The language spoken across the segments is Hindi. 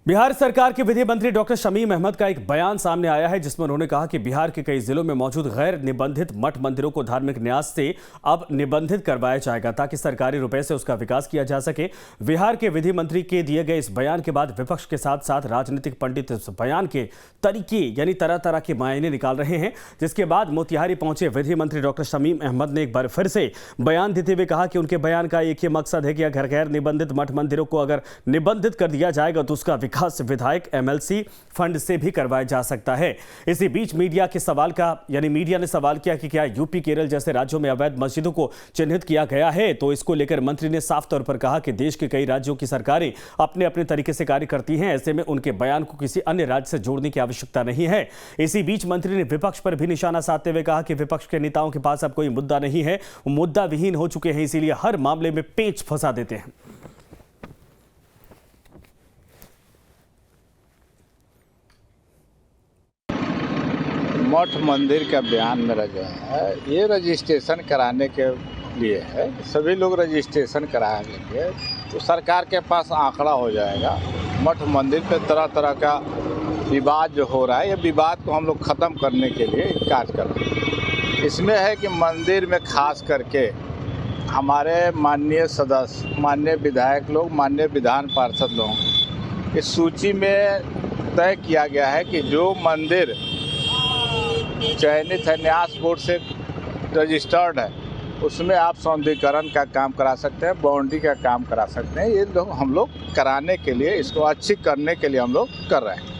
बिहार सरकार के विधि मंत्री डॉक्टर शमीम अहमद का एक बयान सामने आया है जिसमें उन्होंने कहा कि बिहार के कई जिलों में मौजूद गैर निबंधित मठ मंदिरों को धार्मिक न्यास से अब निबंधित करवाया जाएगा ताकि सरकारी रुपए से उसका विकास किया जा सके। बिहार के विधि मंत्री के दिए गए इस बयान के बाद विपक्ष के साथ साथ राजनीतिक पंडित इस बयान के तरीके यानी तरह तरह के मायने निकाल रहे हैं, जिसके बाद मोतिहारी पहुंचे विधि मंत्री डॉक्टर शमीम अहमद ने एक बार फिर से बयान देते हुए कहा कि उनके बयान का एक ही मकसद है कि अगर गैर निबंधित मठ मंदिरों को अगर निबंधित कर दिया जाएगा तो उसका विकास विधायक एमएलसी फंड से भी करवाया जा सकता है। इसी बीच मीडिया ने सवाल किया कि क्या यूपी केरल जैसे राज्यों में अवैध मस्जिदों को चिन्हित किया गया है, तो इसको लेकर मंत्री ने साफ तौर पर कहा कि देश के कई राज्यों की सरकारें अपने अपने तरीके से कार्य करती हैं, ऐसे में उनके बयान को किसी अन्य राज्य से जोड़ने की आवश्यकता नहीं है। इसी बीच मंत्री ने विपक्ष पर भी निशाना साधते हुए कहा कि विपक्ष के नेताओं के पास अब कोई मुद्दा नहीं है, वो मुद्दा विहीन हो चुके हैं, इसीलिए हर मामले में पेच फंसा देते हैं। मठ मंदिर का बयान मेरा जो है ये रजिस्ट्रेशन कराने के लिए है। सभी लोग रजिस्ट्रेशन करा लेंगे तो सरकार के पास आंकड़ा हो जाएगा। मठ मंदिर पे तरह तरह का विवाद जो हो रहा है, ये विवाद को हम लोग ख़त्म करने के लिए कार्य कर रहे हैं। इसमें है कि मंदिर में खास करके हमारे माननीय सदस्य, माननीय विधायक लोग, माननीय विधान पार्षद लोग इस सूची में तय किया गया है कि जो मंदिर चयनित है, न्यास बोर्ड से रजिस्टर्ड है, उसमें आप सौंदर्यीकरण का काम करा सकते हैं, बाउंड्री का काम करा सकते हैं। ये लोग हम लोग कराने के लिए, इसको अच्छी करने के लिए हम लोग कर रहे हैं।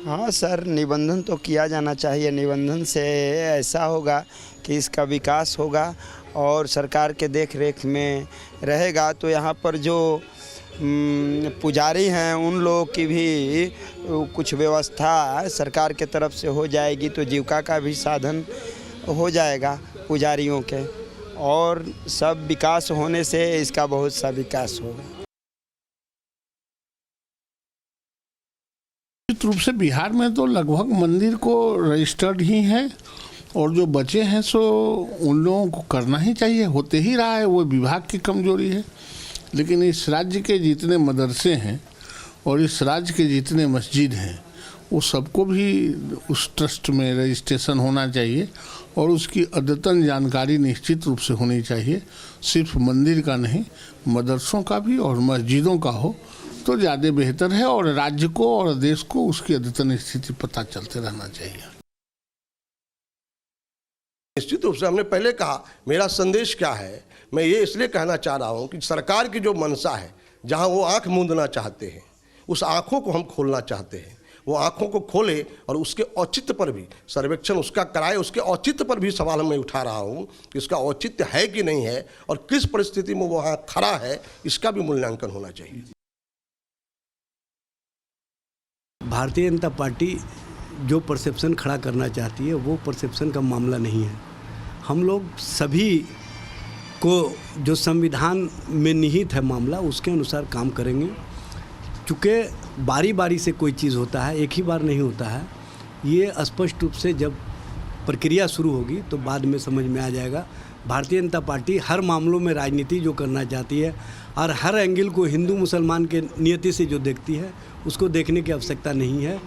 हाँ सर, निबंधन तो किया जाना चाहिए। निबंधन से ऐसा होगा कि इसका विकास होगा और सरकार के देख रेख में रहेगा। तो यहाँ पर जो पुजारी हैं उन लोगों की भी कुछ व्यवस्था सरकार के तरफ से हो जाएगी, तो जीविका का भी साधन हो जाएगा पुजारियों के, और सब विकास होने से इसका बहुत सा विकास होगा। निश्चित रूप से बिहार में तो लगभग मंदिर को रजिस्टर्ड ही है और जो बचे हैं सो उन लोगों को करना ही चाहिए, होते ही रहा है, वो विभाग की कमजोरी है। लेकिन इस राज्य के जितने मदरसे हैं और इस राज्य के जितने मस्जिद हैं वो सबको भी उस ट्रस्ट में रजिस्ट्रेशन होना चाहिए और उसकी अद्यतन जानकारी निश्चित रूप से होनी चाहिए। सिर्फ मंदिर का नहीं, मदरसों का भी और मस्जिदों का हो तो ज़्यादा बेहतर है और राज्य को और देश को उसकी अद्यतन स्थिति पता चलते रहना चाहिए। निश्चित रूप से हमने पहले कहा, मेरा संदेश क्या है, मैं ये इसलिए कहना चाह रहा हूँ कि सरकार की जो मंशा है, जहाँ वो आंख मूंदना चाहते हैं, उस आंखों को हम खोलना चाहते हैं। वो आंखों को खोले और उसके औचित्य पर भी सर्वेक्षण उसका कराए, उसके औचित्य पर भी सवाल मैं उठा रहा हूँ कि उसका औचित्य है कि नहीं है और किस परिस्थिति में वो वहाँ खड़ा है, इसका भी मूल्यांकन होना चाहिए। भारतीय जनता पार्टी जो परसेप्शन खड़ा करना चाहती है वो परसेप्शन का मामला नहीं है। हम लोग सभी को जो संविधान में निहित है मामला, उसके अनुसार काम करेंगे। चूँकि बारी बारी से कोई चीज़ होता है, एक ही बार नहीं होता है। ये स्पष्ट रूप से जब प्रक्रिया शुरू होगी तो बाद में समझ में आ जाएगा। भारतीय जनता पार्टी हर मामलों में राजनीति जो करना चाहती है और हर एंगल को हिंदू मुसलमान के नियति से जो देखती है, उसको देखने की आवश्यकता नहीं है।